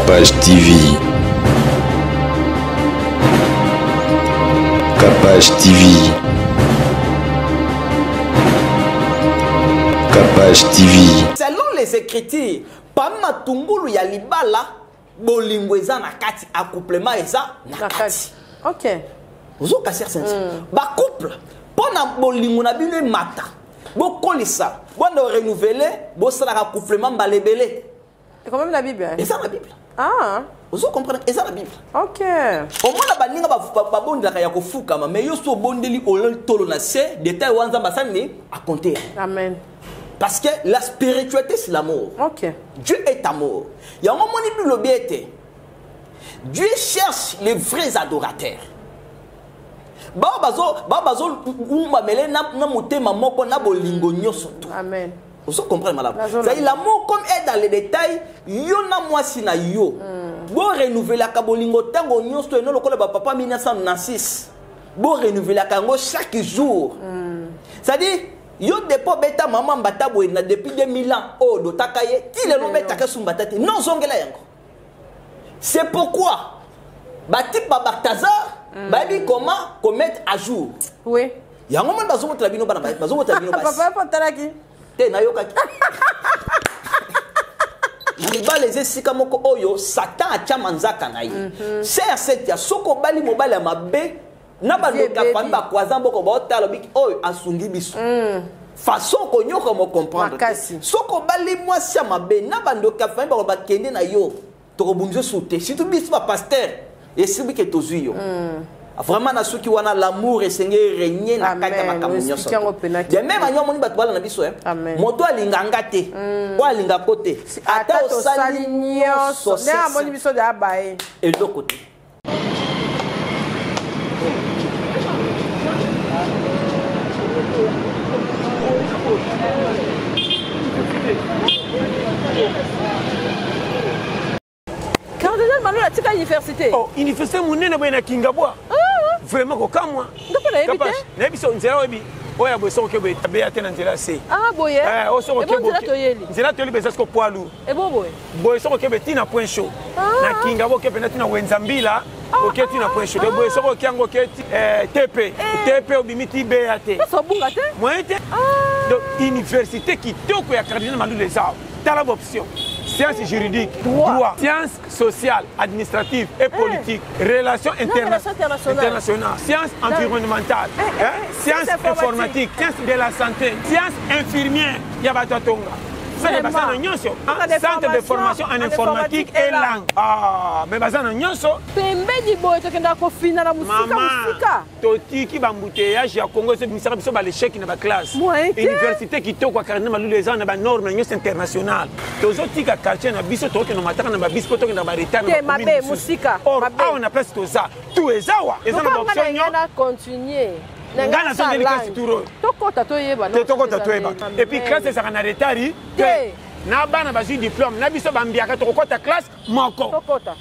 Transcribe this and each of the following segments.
Capage TV. Capage TV. Capage TV. Selon les écritures, Pama Tungulu ya libala, bolingo eza na kati, accouplement eza na kati. Ok. Vous avez cassé ba couple, pendant bolingo na bino mata. Bo kolisa, bo renouveler, bo sala accouplement balebele. C'est quand même la Bible. Et ça la Bible. Ah. Vous comprenez? Et ça la Bible. Ok. Au moins la baninga ba bondaka ya kofuka mais yo so bondeli olol tolo na se détail wanza basani à compter. Amen. Parce que la spiritualité c'est l'amour. Ok. Dieu est amour. Il y a un moment où Dieu cherche les vrais adorateurs. Amen. Vous comprenez, madame? C'est l'amour comme est dans les détails. Yona moi si na yo. Bon renouveler la kabolingo tango nyos to no le papa 1996. Bon renouveler la kango chaque jour. C'est-à-dire yo depo beta maman mbata boina depuis 2000 ans oh do takaye ti le no beta ka sumbatati non zongela yango. C'est pourquoi bati Balthazar babi comment commettre à jour. Oui. Yango man bazo motra bino bana bazo motra bino basi. Papa pantalaki. Te na yoka. Nibale zesika moko oyo Satan atia manzaka na ye. C'est cette ya soko bali mobile ya mabe na bandoka famba kwaza mboko botala biki oyo asungi biso. Façon ko nyoko mo comprendre. Soko bali moi sia mabe na bandoka famba ko bakende na yo. To bunzo sauter. Si tu biso ba pasteur et si biki tozui yo. Vraiment na ceux qui wana l'amour et Seigneur régner na kata makamunyo so. De même anyo moni batwa na biso moto alinga ngate. Ko alinga côté. Ata osali nyoso. Na moni biso de abaye. Et de l'autre côté. Cardinal Malo la tika université. Oh, université munene boyena Kingabwa. Vraiment ko kamwa. Ndoko na yebite. Na biso nzela webi. Oya boso ke be tabeya tena nzela se. Ah boye. O so ke bo. Nzela to yeli be sasko poalu. E bo boye. Boye so ke be tina point chaud. Na Kingabwa ke pena tina wenzambila. Ok tina point chaud. Boye so ke yango ke TP. TP obimiti BAT. So bunga te. Moyete. Donc université qui toko ya Cardinal Malo les Arts. Tala option. Sciences juridiques, droit, sciences sociales, administratives et politiques, relations internationales, sciences environnementales, sciences informatiques, sciences de la santé, sciences infirmières, Yabatatonga. Centre de formation en informatique et langue. Ah, mais bazana nyonso. Pembedi boy to kenda ko fina na musika. Toti ba mbouteillage ya Congo c'est ministère biso ba l'échec na ba classe. Université qui to ko Cardinal Malo les Arts na ba normes nyonso internationales. Tozoti ka quartier na biso to ke no mataka na ba biso to ke na ba retard na ba mabe musika. Mabe on a presque ça. Tout ezawa. Eza na option on continuer. Ngana so délicat touro. Tokota to yeba. Tokota to yeba. Et puis classe ça na retard. Na bana bazi diplôme na biso bambiaka to kota classe moko. Tokota.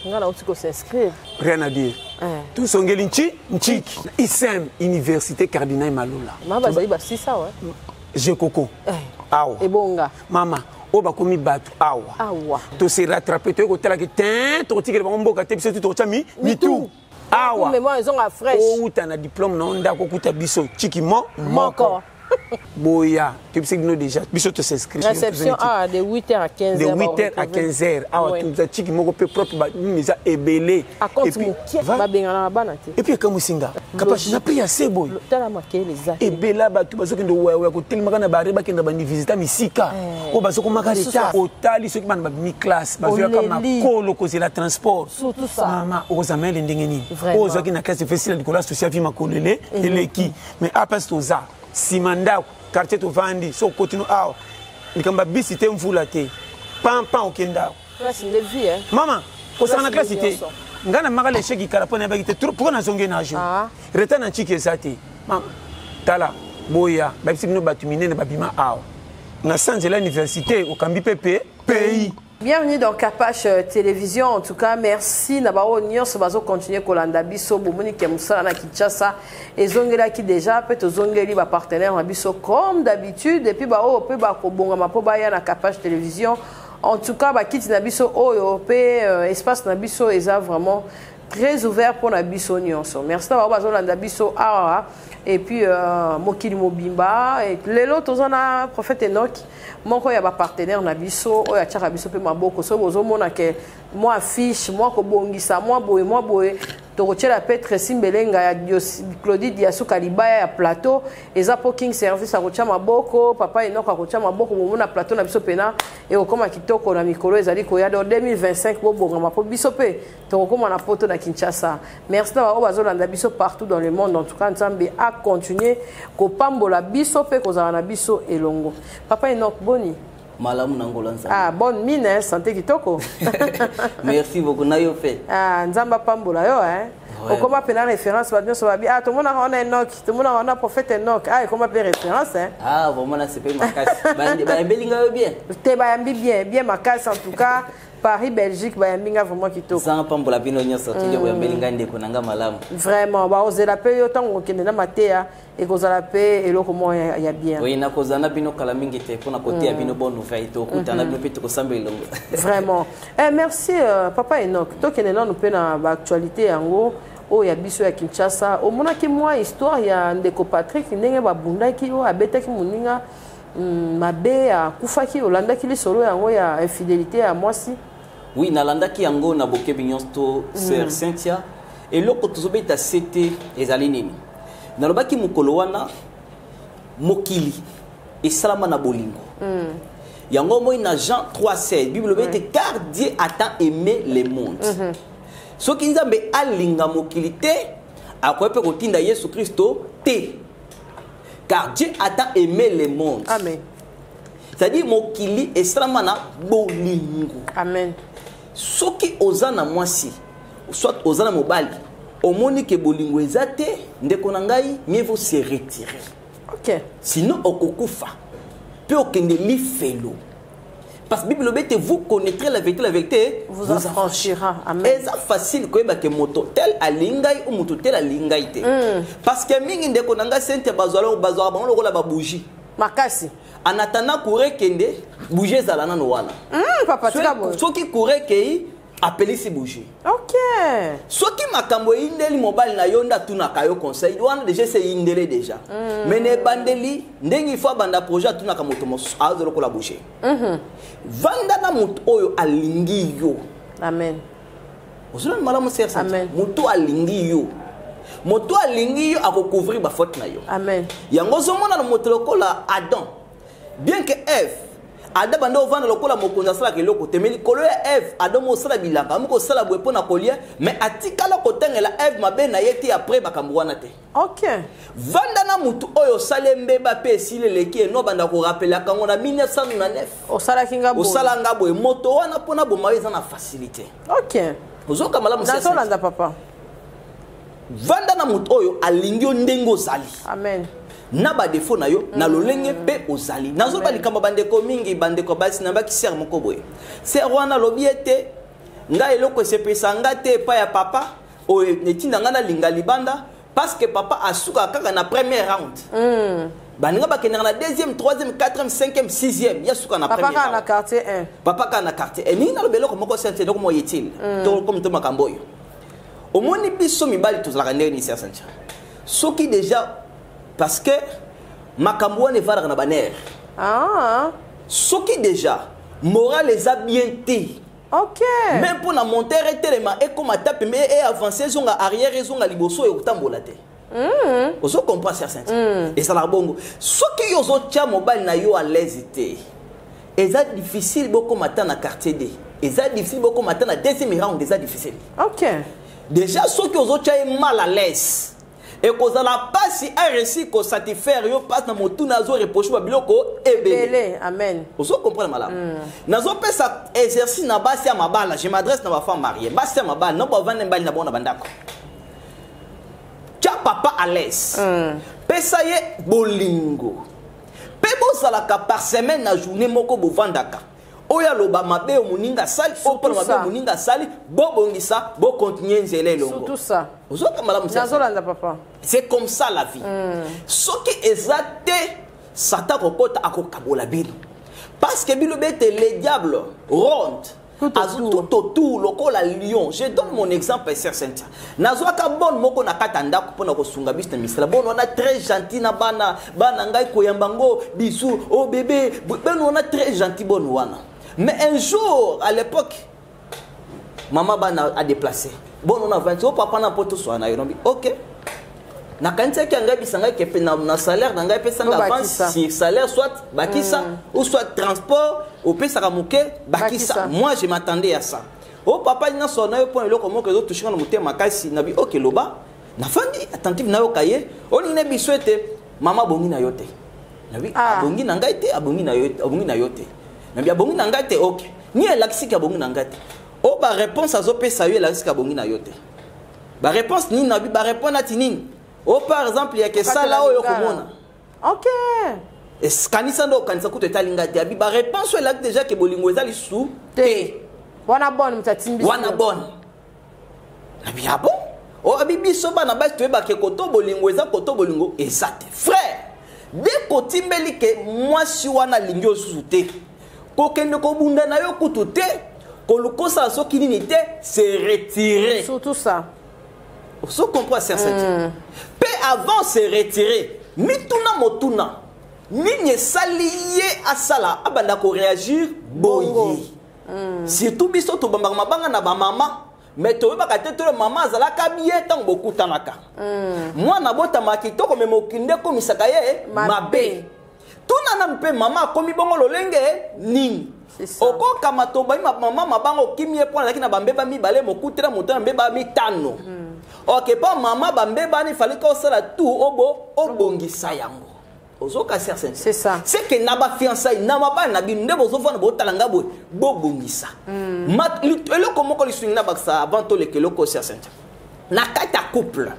Ngala utiko s'inscrire. Rien à dire. Tout songeli nchiki. ISEM Université Cardinal Malo là. Mama bazi ba sisa wa. Je koko. Awa. Ebonga. Mama o ba komi batu awa. Awa. To se rattraper to ko tela ke tin to tikele ba mboka te biso to chami mitu. Awa. Mais moi ils ont la fraîche. O uta na diplôme na onda ko kuta biso chiki moko. Boya, tu sais que nous déjà, biso te s'inscrit. Réception de 8h à 15h. De 8h à 15h. Ah, tu as chiki moko pe propre ba misa ebele. Et puis ba bengana bana te. Et puis comme singa, capable na priya sebo. Tala makele za. Ebela ba tu bazo kendo wa ko telma kana ba reba kenda ba ni visiter misika. O bazo ko makarita. Otali ceux qui ban ba mi classe, bazo ya kama kolo ko c'est la transport. Surtout ça. Mama, o za mele ndengeni. O za kina classe facile de cola social fi makolele eleki. Mais après to za Simanda quartier to vandi so continue awa nikamba bisite mvula te pam okenda classe de vie hein mama ko sana classe te ngana magale sheki kala pona ba gite pourquoi na zonge na jo reta na chiki esate mama tala boya ba bisino batumine na babima awa na sanze la université au kambi pepe pays. Bienvenue dans Capage Télévision. En tout cas, merci. Nabao Nyos bazo continuer kolanda biso bomoni kemusala na Kinshasa et zongela qui déjà peut zongeli ba partenaire na biso comme d'habitude et puis ba o peut ba kobonga ma po ba ya na Capage Télévision. En tout cas, bakiti na biso oyo pe espace na biso eza vraiment très ouvert pour na biso nyonso. Merci d'avoir bazolanda biso awa et puis mokili mobimba et lelo tozana prophète Enoch moko ya ba partenaire na biso oyo atchaka biso pe maboko so bozomona ke moi affiche moi ko bongisa moi boye tokotiela Petre Simbelenga ya Claudie Diasuka libaya ya plateau eza po king service akotia maboko papa Enoch akotia maboko bomona plateau na biso pena et okoma kitoko na mikolo ezali koya do 2025 bobonga mapo biso pe tokoma na poto na Kinshasa. Merci d'avoir bazolanda biso partout dans le monde. En tout cas Nzambe a continuer ko pambola biso pe kozala na biso elongo. Papa Enoch boni malamu nangola nzambe. Ah, bonne mine, hein, santé kitoko. Merci beaucoup na yo fait. Ah, nzamba pambola yo hein. Ouais. Comment appeler la référence va bien so va bien. Ah, tout le monde a Enoch, tout le monde a prophète Enoch. Ah, comment appeler référence hein. Ah, vraiment là c'est pas ma casse. Ba belinga bien. Te ba bien ma casse en tout cas. Paris, Belgique, bayambinga vraiment kitoko. Sans pambola bino nyoso tinde bayambinga ndeko nanga malamu. Vraiment, ba ozela pe yo tango kende na matea et kozala pe eloko mo ya bien. Oui, na kozana bino kala mingi te pona côté ya bino bonne nouvelle to kutana bino pe to samba elongo. Vraiment. Merci papa Enoch. To kende na no pe na ba actualité yango o ya biso ya Kinshasa. O mona ki moi histoire ya ndeko Patrick ndenge ba bundaki o abetaki muninga mabe ya kufaki olandaki li solo yango ya infidélité à moi si. Oui, nalandaki yango na boke binyonsto sœur Cynthia et loko tozobeta c'était ezali nini. Nalobaki mukolo wana mokili et salama na bolingo. Yango moi na Jean 3:16 Bible bete car Dieu a tant aimé le monde. So ki nzambe alinga mokili te akope kotinda Yesu Kristo te. Car Dieu a tant aimé le monde. Amen. C'est-à-dire mokili et salama na bolingo. Amen. Soki ozana mwasi soit ozana mobali omoni ke bolingo ezate ndeko na ngai mieux vaut se retirer. OK. Sinon okokufa pe okende li felo. Parce que Bible bete vous connaîtrez la vérité vous affranchira. Amen. Eza facile ko yeba ke moto tel alingai ou moto tel alingai te. Parce que mingi ndeko na ngai sente bazwala bango lokola ba bougie. Makasi. En attendant courir kende bouger zalana no wana. Papa tika bo. Soki courir kei appeler si bouger. OK. Soki makambo indeli mobile na yonda tuna kayo conseil wana déjà c'est indele déjà. Mais ne bandeli ndengi fo banda projet tuna ka moto mo azolo ko la bouger. Vanda na moto oyo alingi yo. Amen. Ozona malamu sersa. Amen. Moto alingi yo. Moto alingi yo akocouvrir ba faute na yo. Amen. Yango zomona na moto lokola Adam. Bien que Ève Adam bando vanda lokola mokonza sala ke loko temeli kolo ya Ève Adam mo sala bilanga moko sala bwe pona kolia mais atikala kotengela Ève mabe na yeti après bakambo wana te. OK. Vanda na mutu oyo salembe ba pe sile leki no banda ko rappeler kango na 1909. O sala kinga bo. O sala ngabo moto wana pona bo maïza na facilité. OK. Ozoka malamu sesa. Nazolanda papa. Vanda na mutu oyo alingi ndengo zali. Amen. Na ba défaut na yo na lolenge pe ozali nazo ba likamba bandeko mingi bandeko basi na baki ser moko boye ser wana lobiete nga eloko sepesa nga te pa ya papa o netinda nga na linga libanda parce que papa asuka kaka na premier round baninga bakenda na deuxième troisième quatrième cinquième sixième ya suka na premier round papa na quartier 1 papa kana quartier et ni na lobeloko moko sente donc mo yetile to comme to makambo yo omoni biso mibali tozala ndeni ser sente soki déjà parce que makambo ne va na baner. Ah. Soki déjà moral les a bien té. OK. Même pour na monter tellement et comme tape mais et avancer zonga arrière zonga liboso et utambola té. Oso comprend certains. Et ça la bongo. Soki yo zo tia mobile na yo à l'aise té. Et ça difficile beaucoup matin na quartier D. Et ça difficile beaucoup matin na deuxième round déjà difficile. OK. Déjà soki yo zo tia mal à l'aise. Et qu'on a pas si un récit qu'on satisfaire yo passe dans mon tour nazo reproche ba biloko ebele. Amen. Vous comprenez malade. Nazo pe ça exercice na base ya mabala, je m'adresse na ma femme mariée. Base ya mabala, non pas vendre mbali na bona bandako. Tia papa à l'aise. Pesa ye bolingo. Pe bo sala ka par semaine na journée moko bo vandaka. Oya loba mabe muninga sali opa mabe muninga sali bo bongisa bo continuer nzele longo. Surtout ça. Papa. C'est comme ça la vie. Ce qui est exacté, Satan kokota akokabola bino. Parce que les diables rondent. Tout autour, local la lion. Je donne mon exemple, Sœur Cynthia. Nazwaka bon moko na katanda kupona ko sunga business misala. Bon on a très gentil na bana ngai koyambango bisou oh bébé. Ben on a très gentil bon wana. Mais un jour à l'époque maman bana a déplacé. Bon on a 20 oh papa na poto so na yonombi. OK. Na kanisa ki ngai bisanga ke pe na salaire na ngai pesa nga avance si salaire soit bakisa ou soit transport ou pesa ka muke bakisa. Moi je m'attendais à ça. Oh papa ina sona yo point le comment que d'autres toucher na mutema makasi na bi OK loba na fandi attentive na yo kaye oni ne bi souhaite mama bongi na yote. Na bi bongi na ngai te abongi na yote. Na bi abongi na ngai te OK. Ni elaksi ka bongi na ngai te. Oh ba réponse azo pesa yo elaksi ka bongi na yote. Ba réponse ni na bi ba répondre na tinini. Oh, par exemple, il y a que ça là où il y a OK. Et kanisa ndo kanisa kuto etalinga te abi ba réponse là déjà que bolingo ezali sous te. Wana bon mtatimbi. Wana bon. Abi abo. Oh abi biso bana ba to ba ke koto bolingo eza koto bolingo ezate. Frère, dès ko timbeli ke moi si wana lingio sous te. Ko kende ko bunda na yo kutu te. Ko lukosa so kinini te se retirer. Surtout ça. Vous comprenez ça? Peu avant se retirer, mituna motuna, mine salié à sala, abanda ko réagir boyi. Surtout biso to bamba mabanga na ba mama, mais to ba kate to mama zala ka bien tant beaucoup tanaka. Moi na bota makito ko memokinde ko misakaye mabe. Tuna na mpe mama komi bongo lolenge nini. Oko kama to ba mama mabango kimie point lakini na bambeba mi bale mokutera motana mbeba mi tano. OK, pas maman bambeba il fallait qu'on se la tout obongisa yango. Ozoka certain. C'est ça. C'est que na ba fiançailles na ba na bi ndebo zo fona bo talanga bo bongisa. Mat le comment ko lisuna baksa avant to le kelo ko certain. Na kata couple.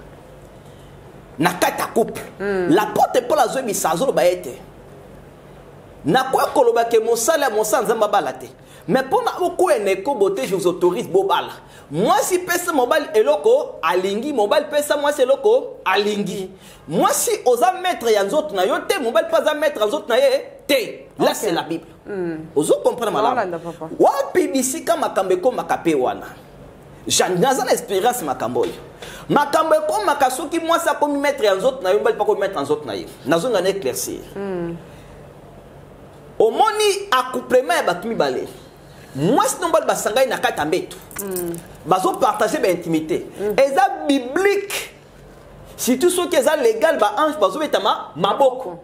Na kata couple. La porte pour la zo bi sazo ba ete. Na kwa koloba ke mosala nzamba balate. Mais pour na oko eneko beauté je vous autorise bobala. Moi si pesa mobile eloko alingi mobile pesa moi c'est loko alingi. Moi si oza mettre ya nzoto na yo te mobile pas za mettre ya nzoto na ye te. Là c'est la Bible. Ozo comprendre malama. Wapi bisika makambe ko makape wana. J'anaza l'expérience makambo yo. Makambe ko makasoki moi ça comme mettre ya nzoto na yo mobile pas ko mettre en nzoto na ye. Nazo ngana éclaircir. Au moni accouplement ya batumi balé. Moi, si nous avons basangay na kata mbetu, bazo partager ba intimité. Eza biblique. Si tout ce qui est légal, ba ange bazo betama maboko.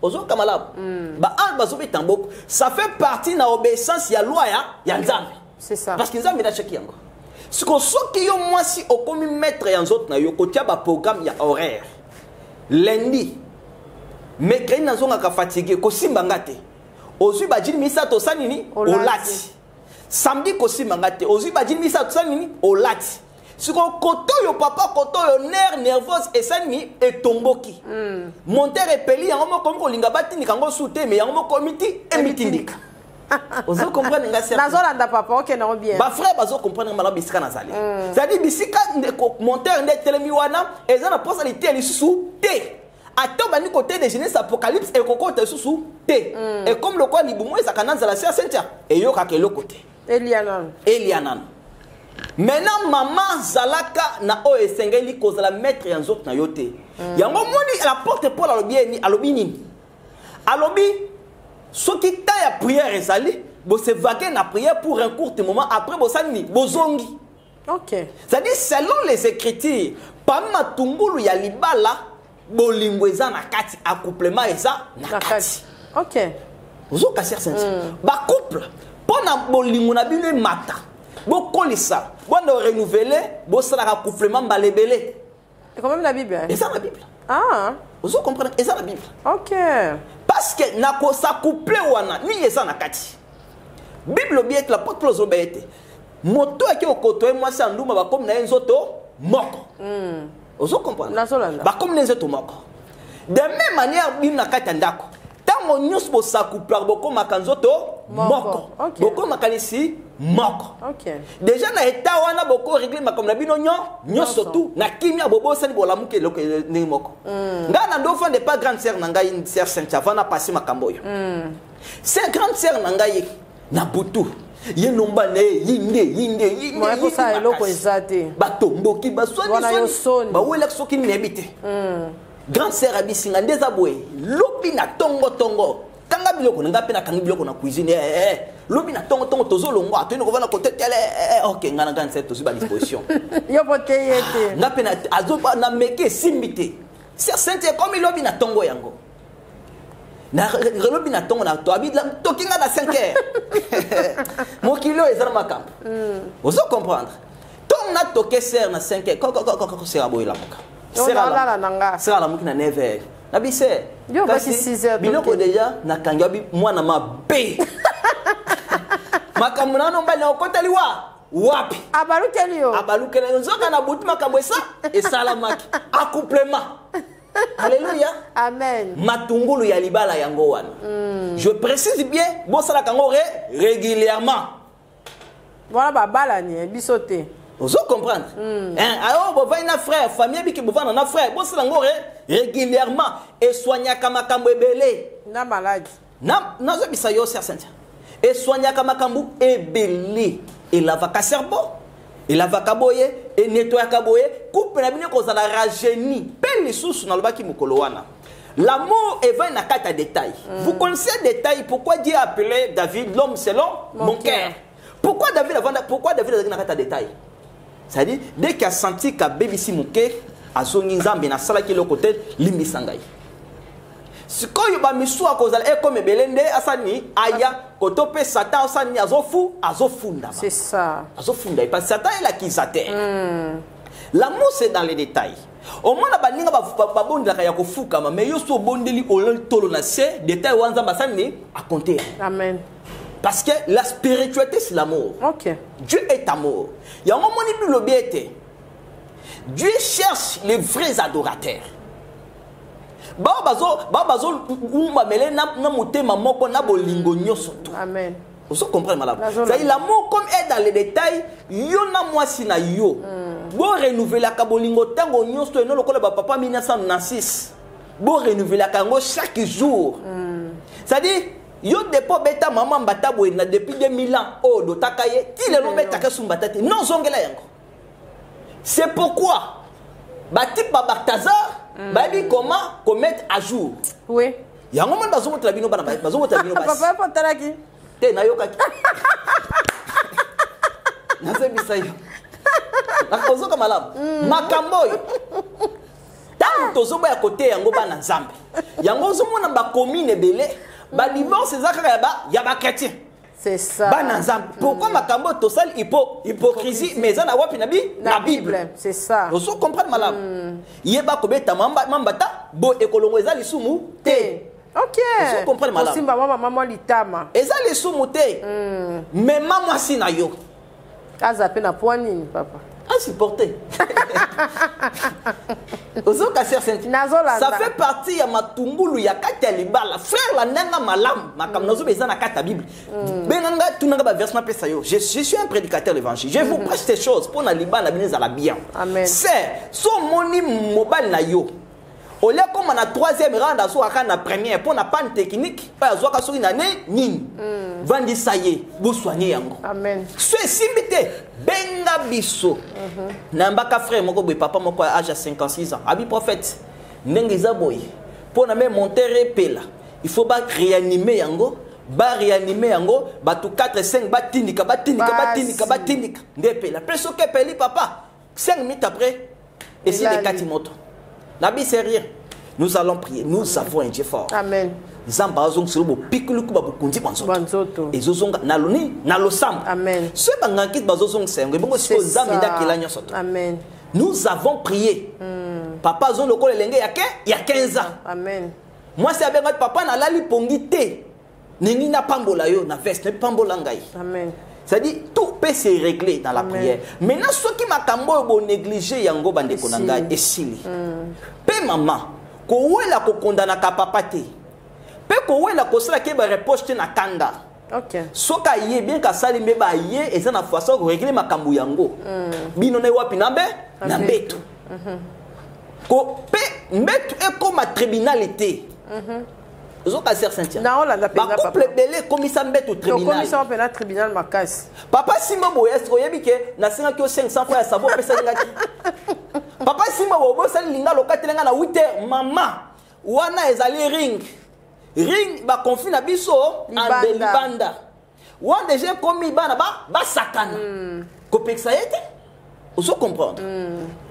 Ozo kamala. Ba ange bazo betamboko. Ça fait partie na obéissance ya loi ya nzambe. C'est ça. Parce que nzambe na chaki yango. Ce que soki yo moi si okomi mettre ya nzot na yo kotia ba programme ya horaire. Lundi. Mercredi nazonga ka fatigué ko simba ngate. Ozui ba jini misa to sanini olati. Samedi kosi mangate ozi badini misa tsanini olati siko koto yo papa koto yo nerveuse et sani et tomboki monter repeli yango moko ko linga batini kango soute mais yango moko miti emitindika ozo comprendre nga c'est nazolanda papa OK na bien ba frère bazo comprendre mala bisika nazali ça dit bisika monter nde telemi wana ezana possibilité lisusu te attends bani côté de Genèse Apocalypse et kokota susu te et comme le quoi libumo ezakananza la Sœur Cynthia et yo ka kelo côté Elianan. Maintenant maman zalaka na o esengeli kozala mettre en zot na yote. Yango moni la porte pour alobi alobi nini. Alobi soki ta ya prière ezali bo se vaquer na prière pour un court moment après bo sani bozongi. OK. C'est-à-dire selon les écritures pama tungulu ya libala bolingo eza na kati accouplement eza na kati. OK. Ozo ka certain. Ba couple pona bolingo na bino mata bokolisa bonne renouveler bo sala accouplement balebele c'est quand même la Bible et ça la Bible vous comprenez et ça la Bible OK parce que na ko sa couple wana ni eza na kati Bible bien la porte plus obéité moto aki okoto moi ça nduma ba comme na nzoto moko vous comprenez ba comme na nzoto moko de même manière bino na kati ndako tango nyos bo sa couple boko makanzoto moko boko makanisi moko déjà na état wana boko régler makom na bino nyonso tout na kimia bobo sani bolamuke ni moko nga na ndo fande pas grande sœur na ngai Sœur Cynthia vana passer makambo yo C'est grande sœur nangaye na butu. Ye nomba ne yinde. Moi pour ça eloko ezate. Ba tomboki ba swani. Ba wela soki nebite. Grande sœur abisinga ndeza boye. Lobi na tongo. Kanga biloko nga pe na kangi biloko na cuisine lobi na tongo tozo longo atoni ko vana côté tele OK ngana grande sœur tozi ba disposition. Yo poteyete. Nga pe na azoba na meke simbite. C'est sainte comme lobi na tongo yango. Na lobi na tongo na to abidla tokinga na 5h. Mon kilo ezala makambo. Vous comprendre. Ton na toke ser na 5h. Ko sera boy la moka. Sera la moka na 9h. Nabise. Yo basi 6h. Biloko déjà na kangabi mwana mabe. Makambo na nomba na okotaliwa. Wapi? Abalukeli nzoka na butu makambo esa esalamaki. Accouplement. Alléluia. Amen. Matungulu ya libala yango wana. Je précise bien, bon sala kango régulièrement. Voilà babala ni bisoté. Vous comprendre? Alors bon va na frère, famille bi ki bo va na frère, bon sala ngo régulièrement et soigna kama kambo ebele. Na malade. Na zo bisa yo certain. Et soigna kama kambo ebele. Et la vaca cerveau. Et la vaca boye et nettoya kaboye coupe na bino kozala rajeuni peine sous na lobaki mukolo wana. L'amour est va na kata détail. Vous connaissez les détails pourquoi Dieu a appelé David l'homme selon mon cœur. Pourquoi David a na kata détail? C'est-à-dire dès qu'il a senti que baby si muke azongi nzambe na sala ki le côté limbisangai. Sikoyo ba misua kozala comme belende asani aya kotope Satan asani azofunda. C'est ça. Azofunda parce que Satan est l'accusateur. L'amour c'est dans les détails. Au moins na baninga ba bondela ya kofuka mais yo so bondeli olol tolo na se détail wanza basani à compter. Amen. Parce que la spiritualité c'est l'amour. OK. Dieu est amour. Il y a un moment où le bien était. Dieu cherche les vrais adorateurs. Amen. Vous comprenez, madame? L'amour, comme est dans les détails, yona moi sina yo. Bon renouveler la kabolingo tango nyosto no lokola ba papa 1996. Bon renouveler la kango chaque jour. C'est-à-dire yo depo beta maman mbata boina depuis 2000 ans oh do takaye ti le no beta ka sumbatati non zongela yango. C'est pourquoi Bati Babaktazar bah dit comment commettre à jour. Oui. Il y a un moment dans un bino bana bazo bino bas. Papa potaraki. Te na yoka. Na se bisayo. Na kozo kama lam. Makamboy. Tant tozo ba ya côté yango bana nzambe. Yango zo mona ba commune belé, ba divorce zakaka ya ba chrétien. C'est ça. Pourquoi makambo tosal hypocrisie mais ça na wapi nabi na Bible. C'est ça. Vous comprenez madame. Yeba ko beta mambata bo ekolongo ezali sumu te. OK. Vous comprenez madame. Simba maman litama. Ezali sumu te. Mais maman sina yo. Kaza pe na poani papa. À supporter. Ça fait partie de ma tungulu ya kata libala. Frère la nanga malam, makam nazo beza na kata Bible. Benanga tunanga ba verset na pesa yo. Je suis un prédicateur d'évangile. Je vous prêche ces choses pour na libala bineza la bien. Amen. C'est son moni mobile na yo. Au lieu comme na troisième rang dans soit na première pour na panne technique, pas soit ka sori na nini. Vandi saye, vous soignez yango. Amen. C'est simité. Benga biso. Nambaka frère moko boy papa moko âge à 56 ans. Abi prophète. Nengeza boy. Pour na me monter pela. Il faut pas réanimer yango. Ba réanimer yango, ba tout 4 5 ba tindika. Ndepela. Presso ke peli papa. 5 minutes après, et c'est les katimoto. Nabi c'est rien. Nous allons prier. Nous avons un Dieu fort. Amen. Zambazong sur le pikulu kuba bukundi banzoto. Et zozonga naloni nalosam. Amen. Ce bangankit bazozong sengo bongo siko zamida kelanya soto. Amen. Nous avons prié. Papa zon lokole lenge il y a 15 ans. Amen. Moi c'est avec papa na lali pongite. Nengi na pambola yo na veste pambola ngai. Amen. C'est-à-dire tout peut se régler dans la prière. Maintenant ceux qui makambo bo négliger yango bande konanga esili. Pe maman ko wela ko kondana ka papa te. Pe ko wela ko sala ke ba reposte na kanda. OK. Soka yé bien ka sali me ba yé et ça na façon ko régler makambo yango. Bino ne wapi na mbetu. Ko pe mbetu e comme tribunalité. Ozoka Sœur Cynthia. Na Hollande ba couple belé commissaire mbet au tribunal. Commissaire au tribunal makasi. Papa Simba boya oyebi ke na 500 fois ya savo pesa ngati. Papa Simba bobo sali linga lokatelenga na 8h mama. Wana ezali ring ba conflit na biso ande libanda. Wan déjà commis bana ba sakana. Kopeksa yete. Vous comprendre.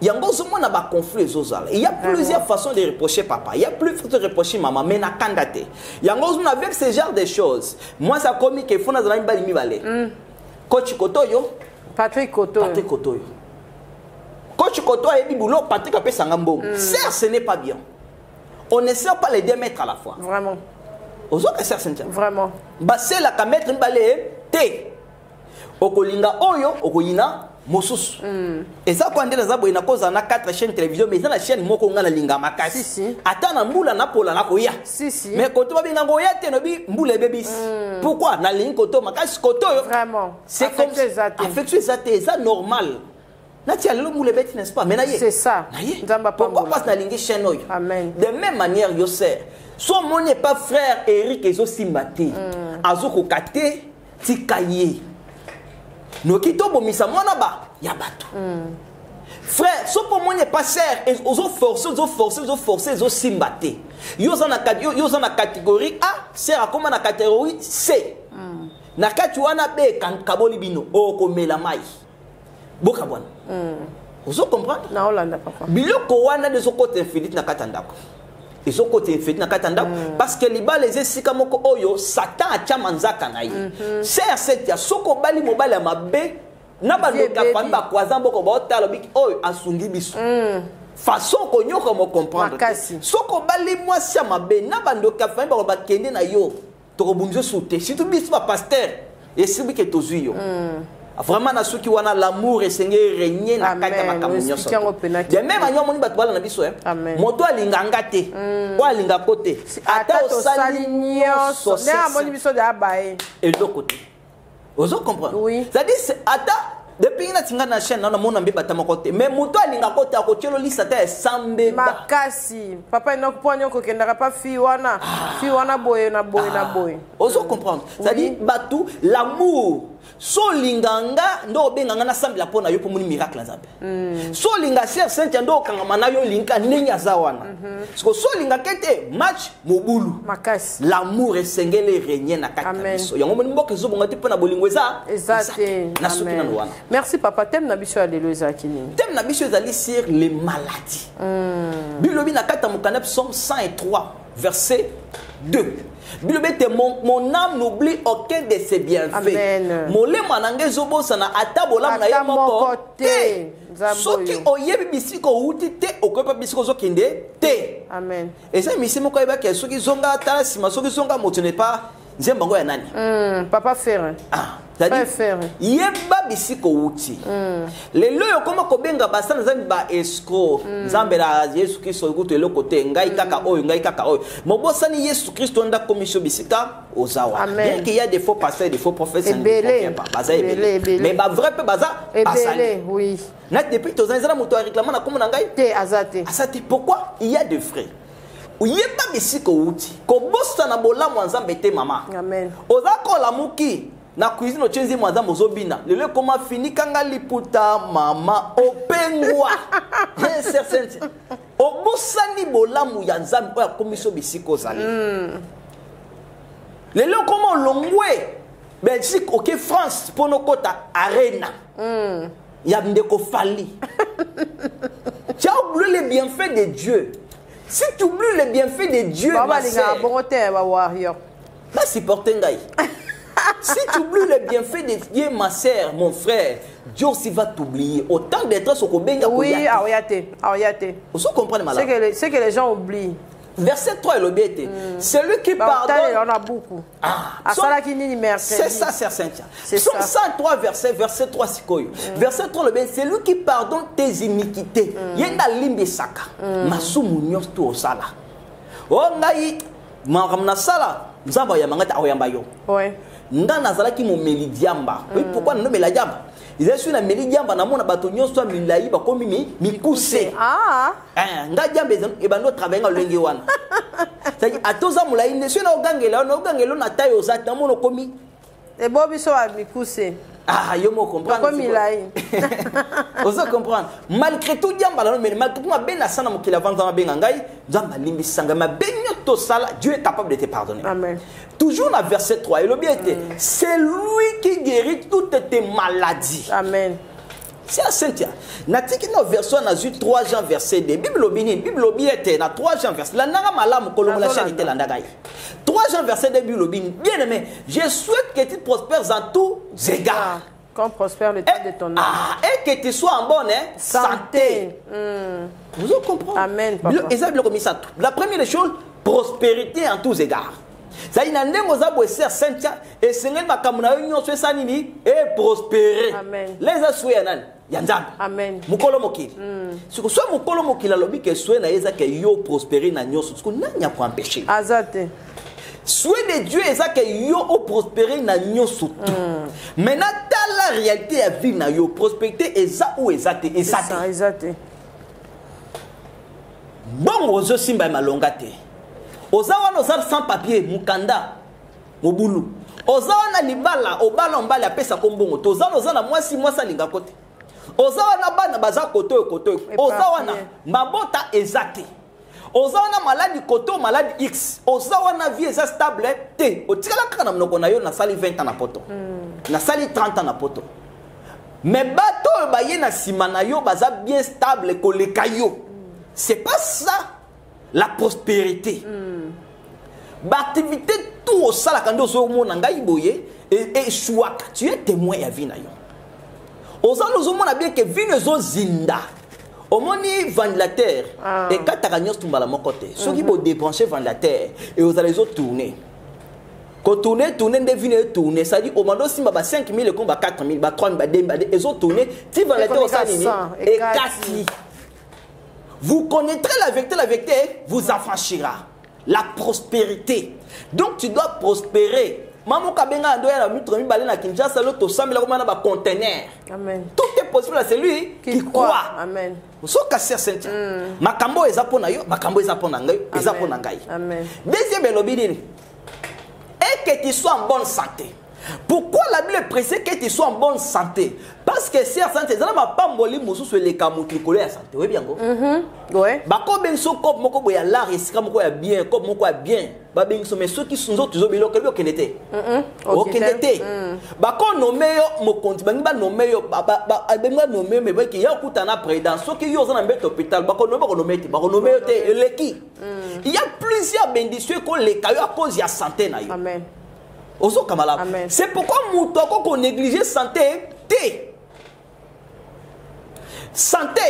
Il y a un conflit. Il y a plusieurs façons de reprocher papa. Il y a plusieurs façons de reprocher maman. Mais na kandate. Il y a avec ce genre de choses. Moi, ça commis que faut na zala mbali mibale. Coach Kotoyo. Patrick Kotoyo. Coach Kotoyo et Biboulot, Patrick Apé Sangambo. Certes, ce n'est pas bien. On ne sait pas les deux mettre à la fois. Vraiment. Vous avez ça, c'est vraiment. Bah, c'est la caméra mbale te. Okolinga oyo, okoyina. Mosus. Et ça, quand on a une cause, on a 4 chaînes de télévision, mais dans la chaîne, moi, on a la linga makasi. Attends, on a la pola na koya. Mais quand on a bien ngoya, on a bien bébis. Pourquoi? Na linga koto makasi koto. Vraiment. C'est comme affectueux zaté, ça normal. Natia le moule bête n'est-ce pas? Mais c'est ça. Pourquoi pas na linga chaîne oyo? Amen. De même manière, yo sais. Soit mon n'est pas frère Eric Ezo Simbate. Azoko kate tikaye. Nous quittons bomisa mwana ba ya bato. Frère, so pour moi n'est pas sert et aux forcer aux simbate. Yo za na catégorie A, sert comme na catégorie C. Na kati wana be kan kaboli bino o ko mela mai. Boka bwana. Vous comprenez? Na Hollande papa. Biloko wana de so côté infinite na katandako. Et so côté infinite na katandako parce que liba les esika moko oyo Satan a chamanzaka na ye. C'est cette ya soko bali mobile mabe na ba ndoka fami ba kwaza mboko ba otalo biki oyo asungi biso. Façon ko nyoka mo comprendre. Soko bali mwasi ya mabe na ba ndoka fami ba kende na yo. To kobunzo soute. Si tu biso ba pasteur et si biki tozui yo. Vraiment na ceux qui wana l'amour et Seigneur régner na kata makamunyo so. De même manière moni batwala na biso moto alinga ngate o alinga côté ata osali nyoso na moni biso de abaye et de côté. Vous comprenez? Oui. C'est-à-dire ata depuis na tinga na chaîne na mona mbeba ta côté mais moto alinga côté akotelo lisa ta sambe makasi papa ino poanyo ko kendaka pa fi wana boye na boye. Vous comprenez? C'est-à-dire batu l'amour so linganga ndo benganga na sambi la pona yo pomuni miracle nzambe. So linga Sœur Cynthia ndo kangama na yo linga ndenya zawana. Parce so linga kete match mobulu. Makasi. L'amour esengele régner na kati biso. Yango moni mboka zo bonga te pona bolingo eza. Exacté. Na suki na wana. Merci papa thème na biso ya lelo ezaki nini? Thème na biso ezali sur les maladies. Bilobi na kata mokana Psaume 103 verset 2. Mon âme n'oublie aucun de ses bienfaits. Molé manange zobo sana atabola na yemoko te. Soki oyebi bisiko uti te okopa bisiko zokende te. Amen. Et ça misimo ko yeba ke soki zonga tala sima soki zonga moto ne pas nzembango ya nani? Papa Ferre. Ah, c'est-à-dire yeba bisiko uti. Le loyo koma ko benga basana zambi ba escroc. Nzambe la Yesu Kristo kuto le côté ngai kaka oyo. Mobosani Yesu Kristo nda commission bisika ozawa. Bien qu'il y a des faux pasteurs, des faux prophètes, ça ne convient pas. Baza ebele. Mais ba vrai pe baza ebele, oui. Na depuis tous ans zala moto réclamant na comme na ngai te azate. Azate pourquoi il y a des frais? Yeba bisiko uti ko bossa na bolamu nzambe te mama. Amen. Ozako la muki na cuisine ochenzi mwanza mozobina lelo koma fini kanga liputa mama opengwa. Sœur Cynthia obosani bolamu ya nzambe ya komisio bisiko zali. Lelo koma longwe Belgique OK France pono kota arena. Ya ndeko fali. Tu as oublié les bienfaits de Dieu. Si tu oublies les bienfaits de Dieu, ma sœur, va supporter ngai. Si tu oublies les bienfaits de Dieu, ma sœur, mon frère, Dieu aussi va t'oublier. Autant d'être sur Kobenga. Oui, aoyate. Vous comprenez malade. C'est que les gens oublient. Verset 3 le bête. Celui qui pardonne. Il y en a beaucoup. C'est ça, Sœur Cynthia. Psaume 103, verset 3, Sikoyo. Verset 3 le bête. C'est lui qui pardonne tes iniquités. Yenda limbe saka. Masumu nyos tu osala. Oh ngai maramna sala. Nzamba ya mangata aoyamba yo. Ouais. Nga nazala ki mo melidiamba. Oui, pourquoi non meladiamba? ils sont na meli diamba na mona bato nyonso milai ba komi mikuse nga diamba e bando travailler ngolenge wana ça dit atoza mulai ne sio na ogangela na tayo za na mona komi e bobi so a mikuse yo mo comprendre comme milai ozo comprendre malgré tout diamba la mais malgré tout ma ben sana mo kila vanza benga ngai nzamba limbi sanga ma benyo to sala Dieu est capable de te pardonner. Amen. Toujours dans verset 3, et le bien était, c'est lui qui guérit toutes tes maladies. Amen. C'est un saint. Natiki no verset na 3 Jean verset 2. Bible Bible était na 3 Jean verset. La nanga malamu kolongo la charité la ndagai. 3 Jean verset 2 Bible bien aimé, je souhaite que tu prospères en tous égards. Qu'on prospère le temps de ton âme. Et que tu sois en bonne santé. Vous comprenez? Amen, papa. La première chose, prospérité en tous égards. Ça y est, nous avons ser saintia et Seigneur makamuna union soit sanini et prospérer. Amen. Les asouyanan yanzam. Amen. Mukolo mokili. Ce que soit mukolo mokili la lobby que soit na yeza que yo prospérer na nyonso. Ce que n'a pas empêché. Azate. Souhait de Dieu est ça que yo o prospérer na nyonso. Maintenant dans la réalité à vie na yo prospérité est ça ou exact exact. Bon ozo simba malongate. Ozawa no sans papier mukanda mobulu. Ozawa na libala obala mbala pesa kombongo. Tozawa na mwasi linga kote. Ozawa na bana baza koto. Ozawa na mabota exact. Ozawa na maladi koto maladi X. Ozawa na vie eza stable te. Otikala kaka na mnoko na yo na sali 20 ans na poto. Na sali 30 ans na poto. Mais bato baye na sima na yo baza bien stable koleka yo. C'est pas ça la prospérité. L'activité tout au sala quand on mona ngai boye et chouaka tu es témoin ya vie na yo. Oza nous mona bien que vie nous zinda. Au moni ventilateur et quand ta gagnon tout la mon côté. Ceux qui vont débrancher ventilateur et vous allez les autres tourner. Quand tourner devine tourner ça dit au mando si ba 5000 et ba 4000 ba 3000 ba 2000 les autres tourner si ventilateur au sanini et 4000. Vous connaîtrez la vérité, vous affranchira. La prospérité. Donc tu dois prospérer. Maman Kabenga Andoya la mutre mi balena Kinshasa l'autre 100 000 euros ba conteneur. Amen. Tout est possible à celui qui croit. Amen. So kasser saint. Makambo ezapona yo, makambo ezapona ngai, ezapona ngai. Amen. Deuxième lobby. Et que tu sois en bonne santé. Pourquoi la Bible précise que tu sois en bonne santé? Parce que si la santé, ça n'a pas mboli musu sur les camouki collé à santé. Oui bien go. Ouais. Ba ko ben so ko moko boya la risika moko ya bien, ko moko ya bien. Ba ben so mais ceux qui sont autres obilo que kenete. Kenete. Ba ko nommé yo mo konti bangi ba nommé yo ba benga nommé mais ba ki ya kutana président. Ceux qui yo za na mbet hôpital ba ko nommé yo te eleki. Il y a plusieurs bénédictions ko les kayo à cause ya santé na yo. Amen. C'est pourquoi moutoko qu'on néglige santé té. Santé.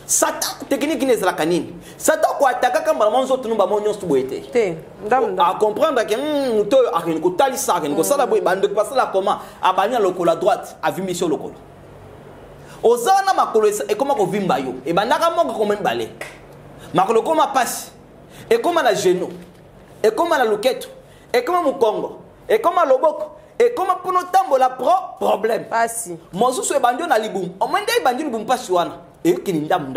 Satan technique n'est la canine. Satan quoi attaquer quand maman zo tunu ba monyo suboete. Té. À comprendre que muto a rien ko tali sa rien ko sala boy bande passer la comment abanya lokola droite a vu mission lokola. Ozana makolo et comment ko vimba yo. E banaka mongo ko même balé. Makolo ko ma passe. Et comment la genou. Et comment la loquette. Et comment mon Congo. Et comment le bok et comment pour nos tambo la problème pas si mozu so bandio na libum o mende bandio libum pas wana et qui ndam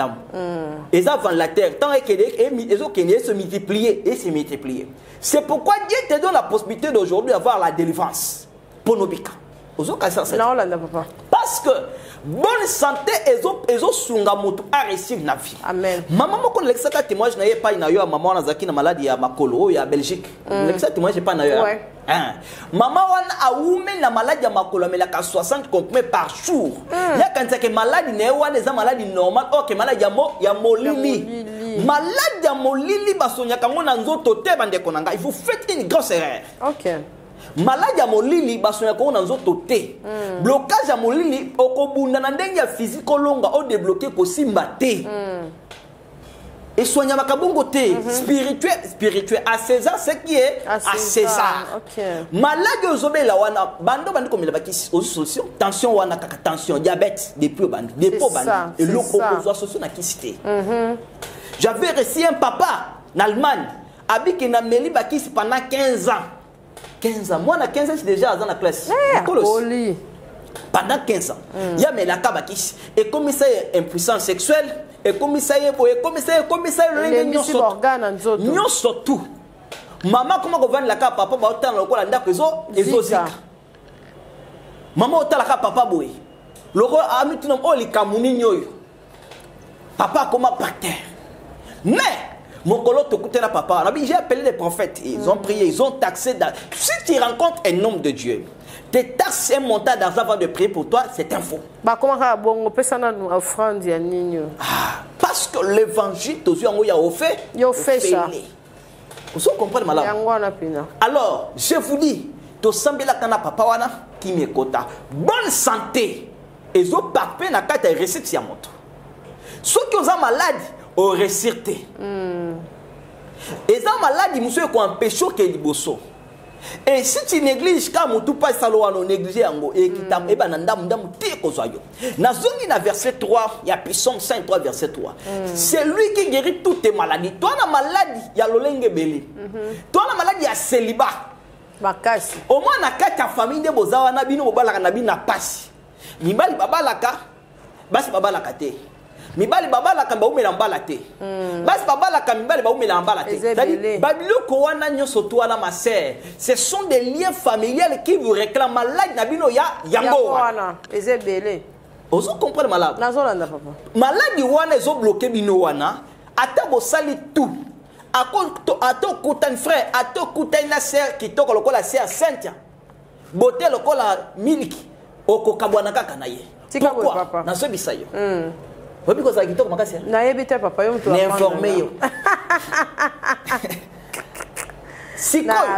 et ça vend la terre tant que et ezo kene se multiplier et se multiplier. C'est pourquoi Dieu te donne la possibilité d'aujourd'hui d'avoir la délivrance pour nos bika ozo ka ça non là papa parce que bonne santé ezo sunga moto a réussir na vie. Amen. Maman moko l'exaka témoignage na ye pas na yo maman na zaki na maladie ya makolo ya Belgique. L'exaka témoignage pas na yo. Maman wana a oumen la maladie ya makolo mais la 60 comprimés par jour. Ya quand que maladie ne wana za maladie normale OK maladie ya molili. Maladie ya molili basonya kango na nzoto te bande konanga. Il faut faire une grosse erreur. OK. Malade ya molili basonya ko na nzoto te. Blocage ya molili okobunda na ndenge ya physique longa o débloquer ko simba te. Et soigner makabongo te spirituel à César ce qui est à César. OK. Malade ozobela wana bando bandi komela bakisi aux solutions tension wana kaka tension diabète depuis bandi depo bandi et loko kozwa solution na kisité. J'avais reçu un papa en Allemagne habité na meli bakisi pendant 15 ans. 15 ans. Moi, à 15 ans, je suis déjà dans la classe. pendant 15 ans. Il y a mais la kabakis. Et comme ça est impuissance sexuelle, et comme ça est le organe nous surtout. Maman comment on va la ka papa ba autant le kola ndako ezozika. Maman autant la ka papa boy. Loko ami tunom o li kamuni nyoyo. Papa comment par terre. Mais mon colo te coûtait la papa. J'ai appelé les prophètes. Ils ont prié, ils ont taxé. Si tu rencontres un homme de Dieu, tes taxes un montant d'argent avant de prier pour toi, c'est un faux. Comment on peut s'en offrande parce que l'évangile, il a offert ça. Vous comprenez, madame? Alors, je vous dis, tu sembles là kana papa wana qui m'écoute. Bonne santé. Et zo papé na kata recette ya moto. Ceux qui ont malade, au resirté. Et ça malade, monsieur ko empêcher que liboso. Et si tu négliges comme tout pas salo no négliger ngo et qui tam e bananda ndam te ko zoyo. Na zongi na verset 3, il y a Psaume 53 verset 3. C'est lui qui guérit toutes tes maladies. Toi na maladie, il y a lolenge belé. Toi na maladie, il y a célibat. Bakasi. Au moins na kata famille de bozawa na bino bobalaka na bina pasi. Mibali babalaka, basi babalaka te. Mibali babala kamba umela mbala te. Basi babala kamba mibali ba umela mbala te. C'est-à-dire babiloko wana nyoso to wana ma sœur, ce sont des liens familiaux qui vous réclament malade na bino ya yango wana. Ezebele. Ozo comprendre malade. Nazolanda papa. Malade wana ezo bloquer bino wana, ata bo sali tout. Ato kutan frère, ato kutan na sœur qui toko lokola sœur sainte. Boté lokola miliki okokabwana kaka na ye. Pourquoi? Na so bisayo. Oui, parce que tu as dit que papa informé.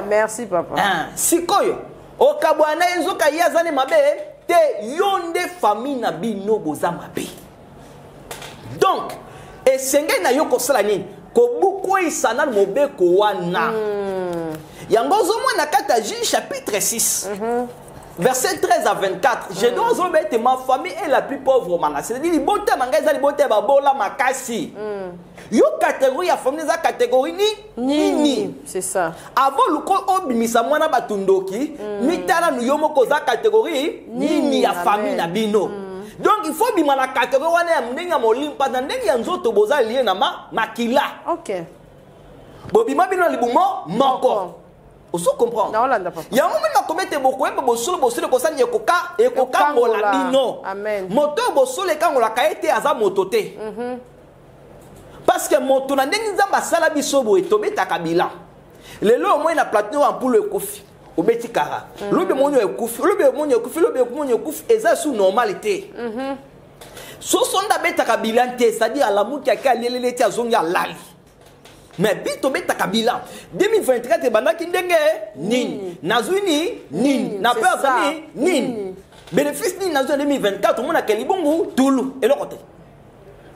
Merci papa. Sikoyo. O kabwana enzo ka yazane mabe te yonde famille na bino boza mabe. Donc, et senge na yoko sala nini? Ko buko isana mobe ko wana. Yango zo mo na kata Juge chapitre 6. Verset 13 à 24. Je dois obéir ma famille est la plus pauvre au Manassé. C'est-à-dire, les bontés mangaisa, les bontés babola makasi. Yo catégorie à famille, ça catégorie ni. C'est ça. Avant le ko obimisa mwana batundoki, mitala nu yomo koza catégorie ni à famille na bino. Donc il faut bima la catégorie wana ya mninga molimpa na ndenge ya nzoto boza lié na makila. OK. Bobima bino libumo moko. Vous comprenez? Il y a un moment où on a beaucoup de choses qui sont très importantes. Amen. Moto bosole quand on l'a été à sa mototé. Parce que moto n'a pas masala bisobo et tombé ta kabila. Le lo au moins la plateau en pour le kofi. Au beti kara. Le be monyo e kofi. Le be monyo kofi. Le be monyo kofi. Et ça sous normalité. So son da beta kabila te, c'est-à-dire à la mouki à kalele te azonga lali. Mais bito beta kabila 2024 bandaki ndenge nini nazuni nini na peur nini bénéfice ni nazo 2024 mona kelibungu tulu eloko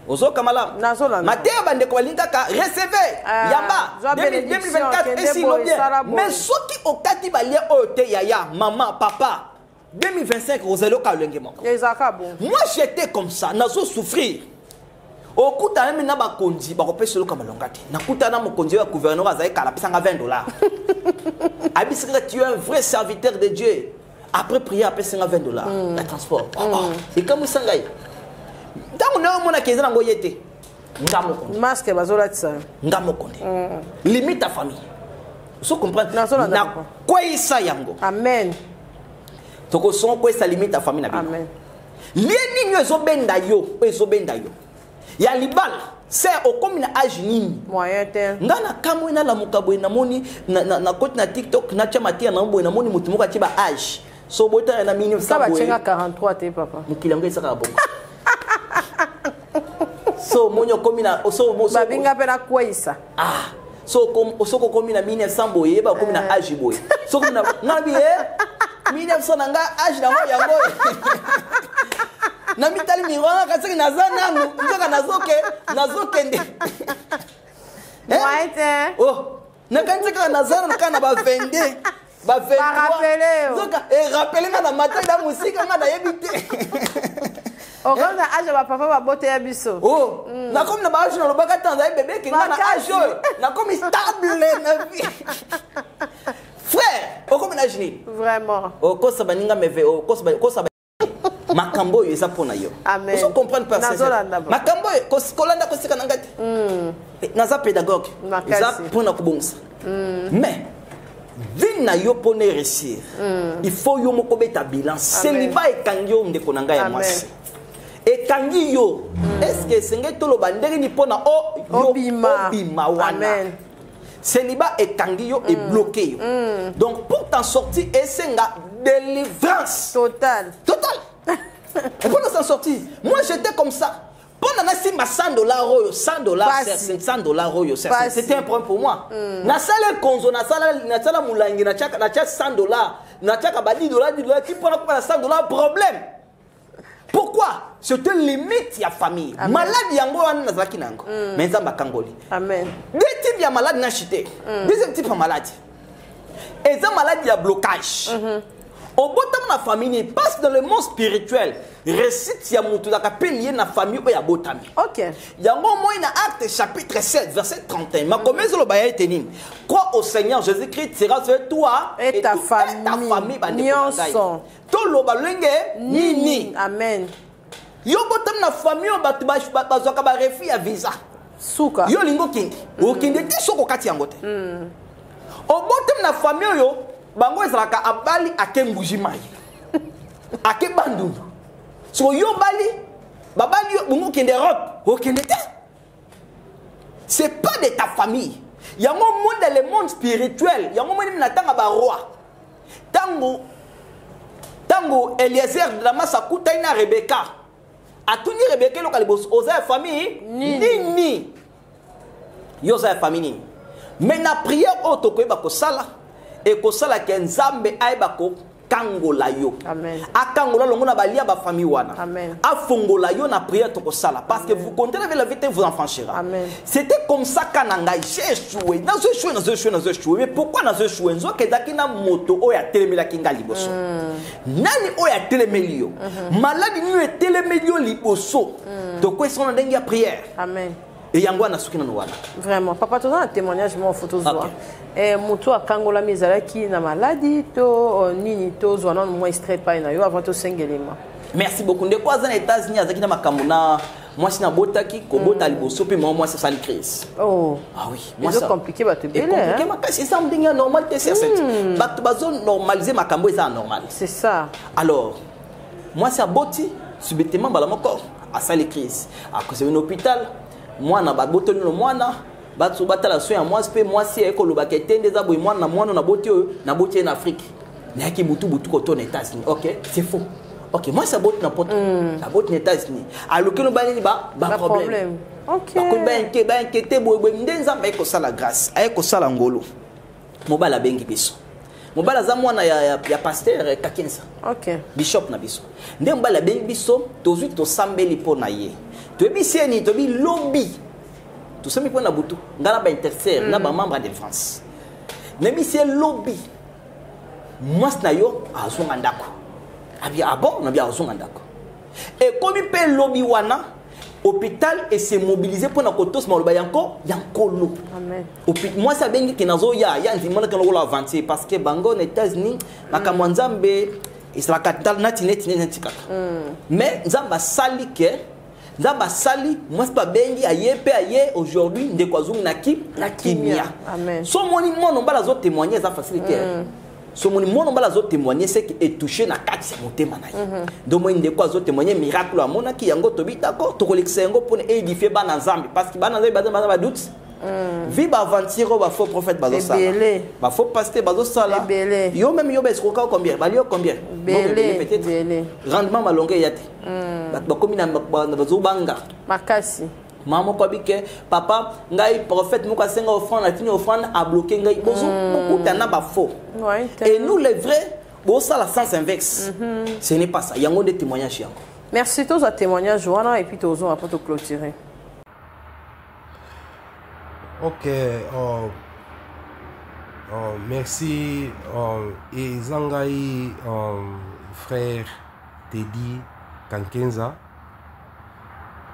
ozo kamala matéa bande ko linga ka recevoir yamba 2024 esi lo bien mais soki okati balie ote yaya maman papa 2025 ozelo ka lenge moko moi j'étais comme ça nazo souffrir. Au coup t'as même na ba kondi ba kopesa lo kama longati na kuta na mokonzi wa gouverneur azai kala pisanga $20 abisika tu es un vrai serviteur de Dieu après prier après pisanga $20 la transport et comme sangai ntango na mona keza na ngoyete ngamo kondi masque bazola tsa ngamo kondi limite ta famille so comprendre na quoi ça yango amen toko son quoi ça limite ta famille na bien amen lieni nyo ezobenda yo ya libala c'est au comme na âge nini moyen te ngana kamwe na la mukabo na moni na côté na TikTok na chamatia na mbo na moni mutu moko atiba âge so bota na 1900 ça va chenga 43 te papa mukilango isaka bongo so monyo komi na so babinga pe na kwaisa so ko komi na 1900 boye ba komi na âge boye so komi na ngabi 1900 nga âge na mo yango na mitali miroir kasi nazana nzoka nazoke nde oh na kanzeka nazana kana ba 22 ba 23 nzoka rappeler na matin da musique nga na yebite o ganda age ba papa ba bote ya biso oh na comme na ba age na lobaka tanza bébé ki nga na age na comme stable na vie frère o comme na jini vraiment o kosa baninga meve o kosa makambo yo eza pona yo. Amen. Vous comprenez pas ça? Makambo yo kolanda kosika nangati. Naza pédagogue. Eza pona kubongsa. Mais vie na yo pona réussir. Il faut yo moko beta bilan. Célibat ekangi yo ndeko nanga ya mwasi. Ekangi yo. Est-ce que senge toloba ndenge ni pona obima wana. Amen. Célibat ekangi yo et bloqué yo. Donc pour t'en sortir, esenga délivrance totale. Et pour s'en sortir, moi j'étais comme ça. Pendant que $100, 100 $, 500 $, c'était un problème pour moi. Na sala konzo, na sala mulangi, na chaka $100, na chaka ba $10, qui prend $100 problème. Pourquoi? C'était limite ya famille. Malade yango wana nazaki nango. Mais nzamba kangoli. Amen. Deux types ya malade na chité. Deuxième type de maladie. Et ça maladie ya blocage. Au botam na famille passe dans le monde spirituel. Récite ya mutu da kapelier na famille o ya botami. OK. Yango moi na Acte chapitre 7 verset 31. Ma commence lo baya tenim. Crois au Seigneur Jésus-Christ sera sur toi et ta famille nyonso. To lo balenge nini. Amen. Yo botam na famille o batu bazwaka ba refi ya visa. Suka. Yo lingo kindi. O kindi ti soko kati yango te. Au botam na famille yo bango ezalaka abali ake mbuji mai. Ake bandundu. So yo bali babali yo bungu kende Europe, o kende te. C'est pas de ta famille. Yango monde dans le monde spirituel, yango monde na tanga ba roi. Tango Eliezer de la massa kuta ina Rebecca. Atuni Rebecca lokali bos oza famille nini. Yo za famille. Mais na prière auto ko ba ko sala et ko sala ke nzambe ay ba ko kangola yo. Amen. Akangola longo na balia ba famille wana. Amen. Afongola yo na prière to ko sala parce que vous comptez avec la vérité vous en franchira. Amen. C'était comme ça kananga j'ai échoué. Dans échoué. Mais pourquoi dans échoué? Nzo ke daki na moto o ya telemela kinga liboso. Nani o ya telemelio? Maladi ni telemelio liboso. To ko son ndenge ya prière. Amen. Et yangwa na sukina no wana. Vraiment. Papa to un témoignage mo photo zo. Et mutu akangola mizalaki na maladie to nini to zo na mo extrait pa na yo avant to sengelema. Merci beaucoup. Ndeko kwa za États-Unis azaki na makambo na moi si na botaki ko bota liboso pe moi c'est ça le crise. Oh. Ah oui. Moi c'est compliqué ba te belé. Compliqué ma c'est ça ndinga normal te c'est ça. Ba to bazo normaliser makambo ça normal. C'est ça. Alors moi c'est boti subitement bala moko à ça le crise. À cause d'un hôpital moi na ba botoni no mwana batso batala so ya moi pe moi si eko lobaka tende za boy mwana na boti na boti en Afrique na ki butu ko to na États-Unis. OK, c'est faux. OK, moi ça botte na poto na botte na États-Unis alors que no bani ba problème. OK, ko ba inquiété boy ndenza ba eko sala grâce eko sala ngolo mobala bengi biso mobala za mwana ya pasteur Kakensa. OK, bishop na biso nde mobala bengi biso tozui to sambeli pona ye to bisi ni to bi lobby tout ça mi pona butu ngala ba intercesseur na ba membre de France na bisi lobby moi na yo azonga ndako abi abo na bi azonga ndako et comme pe lobby wana hôpital et se mobiliser pour na kotos maloba yanko yankolo. Amen. Moi ça bengi ke nazo ya ndimona ke lo avancer parce que bango aux États-Unis makamwanzambe isla capital nati kaka. Mais nzamba sali ke nzamba sali moi c'est pas bengi aye aujourd'hui ndeko azungu na kimia. Amen. So moni mono mbala zo témoigner ça facilité. So moni mono mbala zo témoigner c'est que est touché na kati ya motema na ye. Donc moi ndeko zo témoigner miracle amona ki yango to bitako to kolekisa yango pour édifier bana nzambe parce que bana nzambe ba doute. Vi ba aventure ba faux prophète bazo sala. Ba faux pasteur bazo sala. Yo même yo besko ka combien? Ba lio combien? Peut-être. Rendement malongue yate. Ba komi na bazo banga. Makasi. Maman ko bike papa ngai prophète moko asenga offrande atini offrande a bloqué ngai bozo beaucoup tana ba faux. Et nous les vrais bo sala sans invexe. Ce n'est pas ça. Yango des témoignages yango. Merci tous à témoignage Joanna et puis tous on va te clôturer. Ok, merci et Zangai frère Teddy Kankenza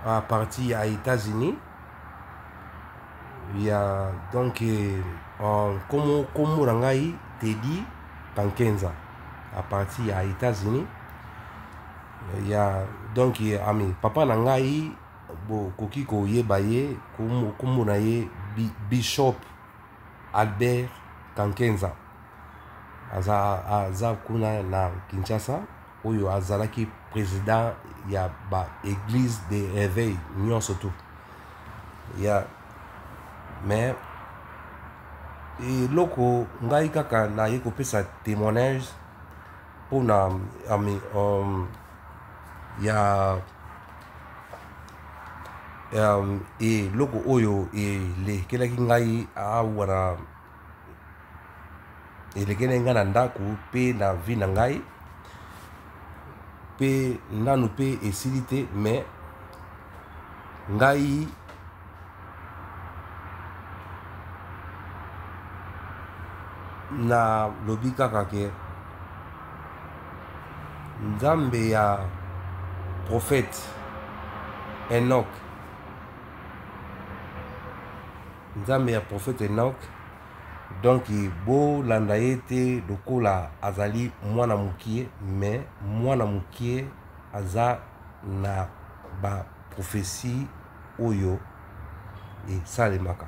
a parti à États-Unis. Il y a donc comme Rangai Teddy Kankenza a parti à États-Unis. Donc ami papa na ngai bo koki ko yeba ye kombo na ye Bishop Albert Kankenza aza kuna na Kinshasa oyo azalaki président ya ba église de réveil nyonso tout mais loko ngai kaka na ye kopesa témoignage pona ami loko oyo elekelaki ngai awana elekele ngai na ndako mpe na vie na ngai mpe nanu mpe esili te mais ngai na lobi kaka ke nzambe ya prophète Enoch donc bolanda ye te lokola azali mwana mokie mais mwana mokie aza na baprophétie oyo esalemaka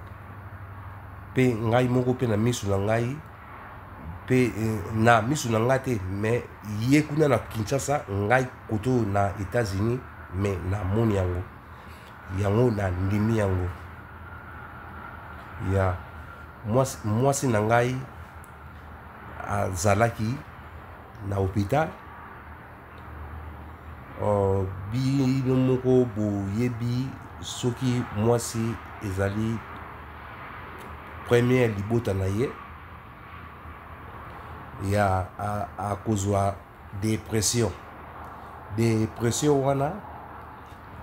mpe ngai moko mpe na miso na ngai mpe na miso na ngai te mais ye kuna na Kinshasa ngai koto na États-Unis mais na moni yango na ndimi yango mwasi na ngai azalaki na hôpital bino moko boyebi soki mwasi ezali première libota na ye akozwa dépression wana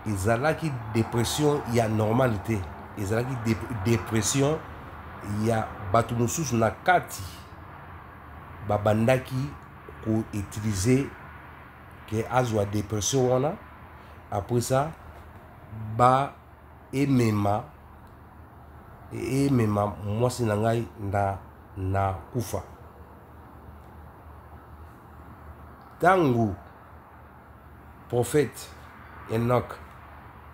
ezalaki dépression ya normalité ezalaki dépression ya bato mosusu na kati babandaki koutilize ke azwa dépression wana après ça emema mwasi na ngai na kufa tango prophète Enoch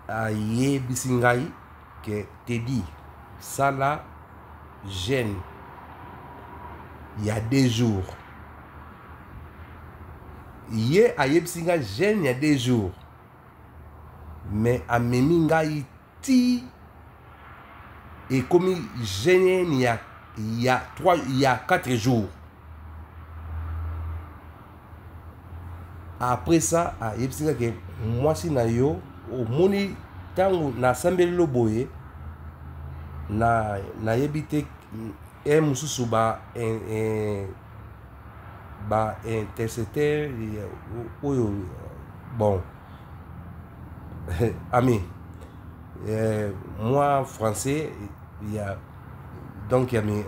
ayebisi ngai ke Teddy sala jeûne il y a 2 jours ye ayebisi ngai jeûne il y a 2 jours mais amemi ngai ti ekomi jeûne il y a 4 jours après ça ayebisi ngai ke mwasi na yo omoni tango nasambeli loboye nayebi te mosusu intercesseur oyo bon ami moi français donc ami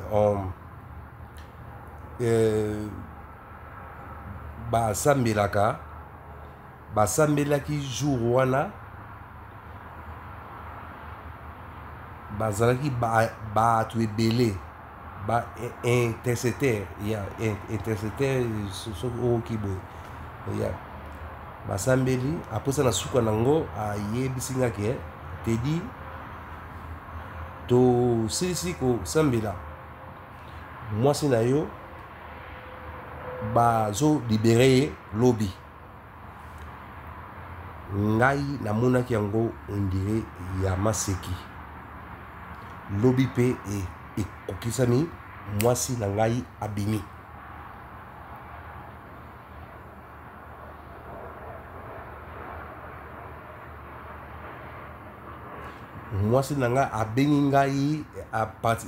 basambelaki jour wana bazalaki bato ebele intercesseur intercesseur soki oyoki boye basambeli aposa na suka nango ayebisi nga ke Teddy tosilisi kosambela mwasi na yo bazolibere ye lobi ngai namonaki yango ondire ya maseki lobi pe ekokisami mwasi na ngai abimi mwasi na ngai abengi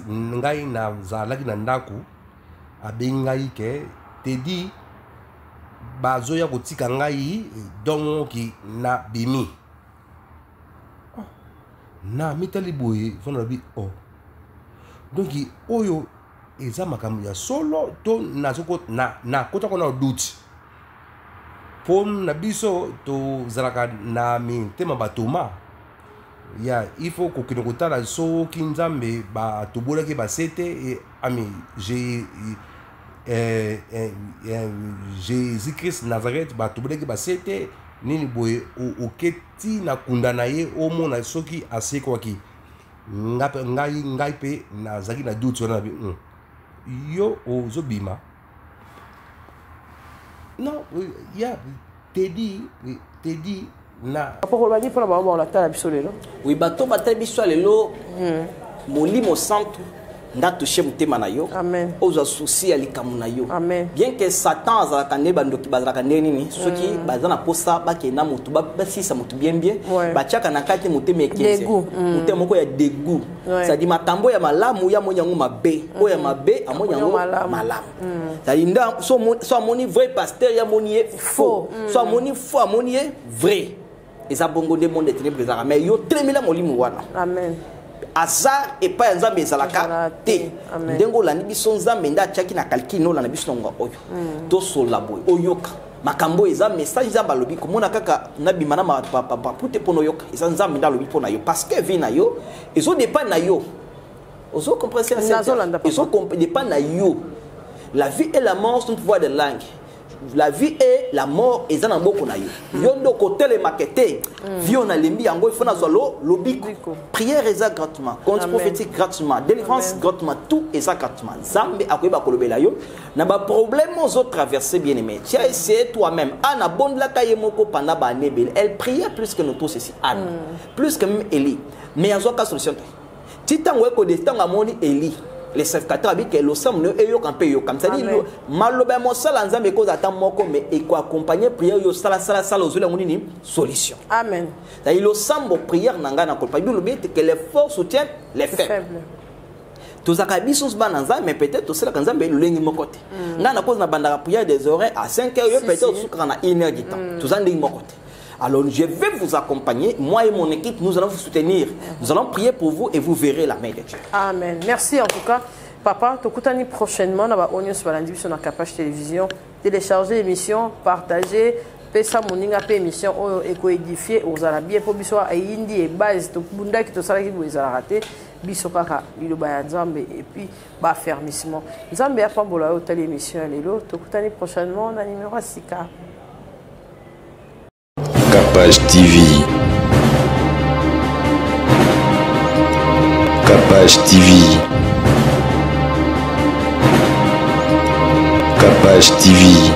ngai nazalaki na ndako abengi ngai ke Teddy bazoya kotika ngai donki na bimi na mitali boye fona bi donc oyo eza makambo ya solo to nazoko na kota kona doute pom na biso to zalaka na mitema batoma il faut kokino kotala soki nzambe batobolaki basete ami Jésus-Christ Nazareth batobolaki basete nini boye oketi na kunda na ye omona soki asekwaki ngai pe nazaki na doute wana yo ozobima non ya Teddy na pour le pour la maman on la tala biso lelo oui bato batali biso lelo molimo santo nda touché mutema na yo amen oza souci ya likamu na yo amen bien que Satan azalaka ne bandoki bazalaka nini soki bazana posa bakena mutu basisa mutu bien bachaka na kati mutema ekenze mutema moko ya dégoût ça dit makambo ya malamu ya monyango mabe o ya mabe amonyango malamu ça dit nda so amoni vrai pasteur ya moni faux so amoni faux amoni vrai eza bongo de monde ténèbres ezalaka mais yo tremela molimo wana amen hasard et pas nzambe ezalaka te ndengo landi biso nzambe nda chaki na calcul no lana biso nga oyo to sola boy oyoka makambo eza message za balobi komona kaka na bimana ma papa pute pono yoka eza nzambe nda lobi pona yo parce que vi na yo ezo dépend na yo ozo comprendre ça ezo dépend na yo la vie et la mort sont pouvoir de langue. La vie et la mort et na mboko na yo yondo côté les maquetés vie on a lembi yango il faut na zolo lobiko prière eza gratuitement compte prophétique gratuitement délivrance gratuitement tout eza gratuitement zambe akoyeba kolobela yo na ba problème aux autres traverser bien aimé tu as essayé toi-même ana bondla kaye moko pendant ba nebel elle priait plus que nous tous ici Anne plus que même Élie mais yazo ka solution ti tango ko de tango amoni Élie les sacrificateurs avec le sam ne eyo campé yo comme ça dit maloba mo sala nzambe ko ata moko mais e ko accompagner prière yo sala ozula ngoni solution amen ça il le sambo prière nanga na ko pa bible bete que les forts soutiennent les faibles tous akabisos bananza mais peut-être aussi la nzambe le lengi mokote nga na cause na bandaka prière des oreilles à 5 heures peut-être sukra na 1 heure du temps tous en lengi mokote. Alors je vais vous accompagner, moi et mon équipe, nous allons vous soutenir. Nous allons prier pour vous et vous verrez la main de Dieu. Amen. Merci en tout cas. Papa, tu prochainement dans Onions Balandi sur la Capage Télévision. Télécharger l'émission, partager, pesa moninga pe émission éco-édifier aux Arabiens pour bisoa et indi et base to bunda qui to sala qui vous a raté biso kaka biloba nzambe et puis ba fermissement. Nzambe a pambola hôtel émission lelo to kutani prochainement na numéro 6K. Capage TV. Capage TV. Capage TV.